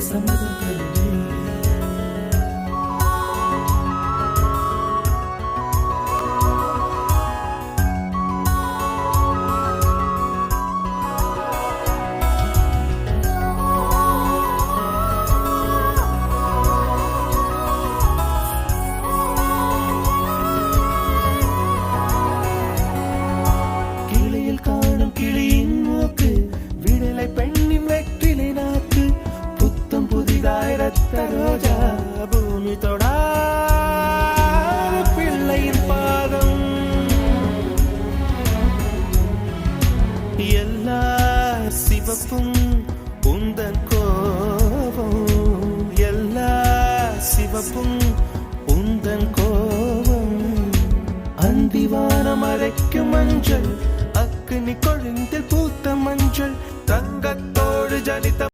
சம்மதம் தருவே. காணும் கிளியின் மூக்கு விடலை பெண்ணின் வெற்றிலை நாக்கு புத்தம் புதிதாய் ரத்த ரோஜா பூமி தொடா பிள்ளையின் பாதம் எல்லா சிவப்பும் உந்தன் கோபம் எல்லா சிவப்பும் உந்தன் கோபம் அந்திவானம் அரைக்கும் மஞ்சள் அக்னி கொழுந்தில் பூத்த மஞ்சள் தங்கத்தோடு ஜனித்த